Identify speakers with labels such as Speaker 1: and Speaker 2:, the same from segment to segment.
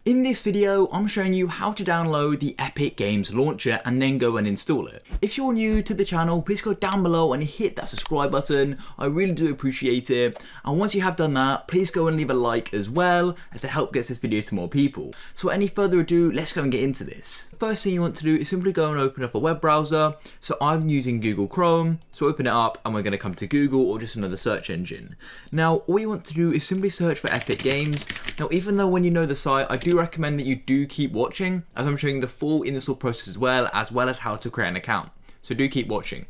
Speaker 1: In this video, I'm showing you how to download the Epic Games launcher and then go and install it. If you're new to the channel, please go down below and hit that subscribe button. I really do appreciate it. And once you have done that, please go and leave a like as well, as it helps get this video to more people. So without any further ado, let's go and get into this. First thing you want to do is simply go and open up a web browser. So I'm using Google Chrome. So open it up and we're going to come to Google or just another search engine. Now, all you want to do is simply search for Epic Games. Now, even though when you know the site, I do recommend that you do keep watching, as I'm showing the full install process as well as how to create an account. So do keep watching.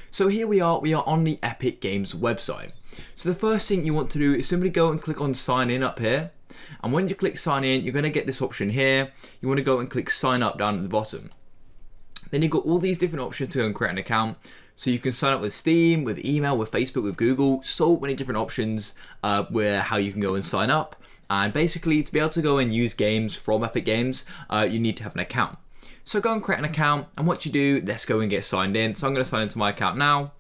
Speaker 1: So here we are on the Epic Games website. So the first thing you want to do is simply go and click on sign in up here. And when you click sign in, you're going to get this option here. You want to go and click sign up down at the bottom. Then you've got all these different options to go and create an account. So you can sign up with Steam, with email, with Facebook, with Google, so many different options where how you can go and sign up. And basically, to be able to go and use games from Epic Games, you need to have an account. So go and create an account, and once you do, let's go and get signed in. So I'm going to sign into my account now.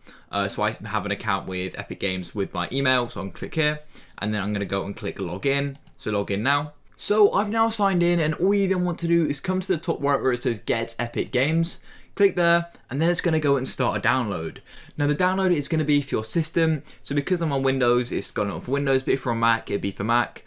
Speaker 1: So I have an account with Epic Games with my email, so I'm going to click here, and then I'm going to go and click login. So log in now. So I've now signed in, and all you then want to do is come to the top right where it says Get Epic Games. Click there, and then it's going to go and start a download. Now the download is going to be for your system, so because I'm on Windows, it's going on for Windows, but if you're on Mac, it'd be for Mac.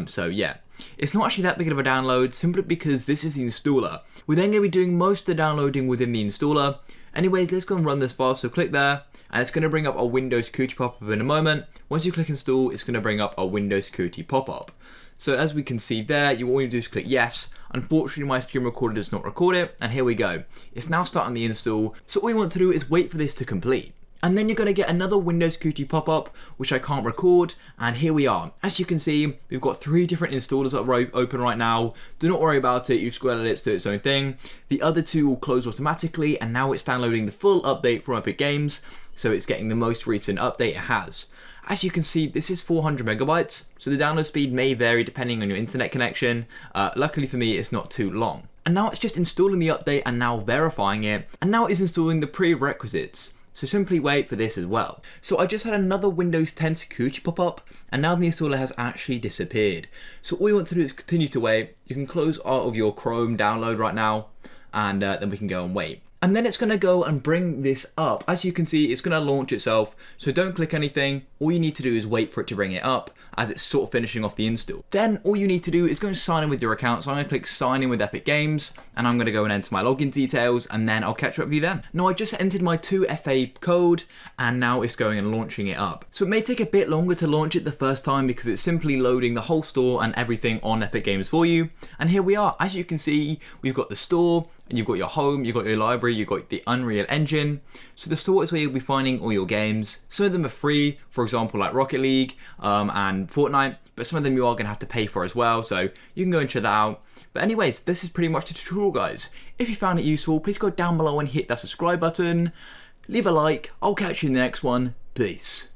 Speaker 1: So yeah, it's not actually that big of a download, simply because this is the installer. We're then going to be doing most of the downloading within the installer. Anyways, let's go and run this file, so click there, and it's going to bring up a Windows security pop-up in a moment. Once you click install, it's going to bring up a Windows security pop-up. So as we can see there, all you do is click yes. Unfortunately, my screen recorder does not record it, and here we go. It's now starting the install, so all you want to do is wait for this to complete. And then you're going to get another Windows security pop-up, which I can't record, and here we are. As you can see, we've got 3 different installers that are open right now. Do not worry about it, you've squared it to do its own thing. The other 2 will close automatically, and now it's downloading the full update from Epic Games, so it's getting the most recent update it has. As you can see, this is 400 megabytes, so the download speed may vary depending on your internet connection. Luckily for me, it's not too long. And now it's just installing the update and now verifying it, and now it's installing the prerequisites. So simply wait for this as well. So I just had another Windows 10 security pop up, and now the installer has actually disappeared. So all you want to do is continue to wait. You can close out of your Chrome download right now, and then we can go and wait. And then it's going to go and bring this up. As you can see, it's going to launch itself. So don't click anything. All you need to do is wait for it to bring it up as it's sort of finishing off the install. Then all you need to do is go and sign in with your account. So I'm going to click sign in with Epic Games, and I'm going to go and enter my login details, and then I'll catch up with you then. Now I just entered my 2FA code, and now it's going and launching it up. So it may take a bit longer to launch it the first time because it's simply loading the whole store and everything on Epic Games for you. And here we are. As you can see, we've got the store, and you've got your home, you've got your library, you've got the Unreal Engine. So the store is where you'll be finding all your games. Some of them are free, for example like Rocket League and Fortnite, but some of them you are going to have to pay for as well, so you can go and check that out. But anyways, this is pretty much the tutorial, guys. If you found it useful, please go down below and hit that subscribe button, leave a like, I'll catch you in the next one, peace.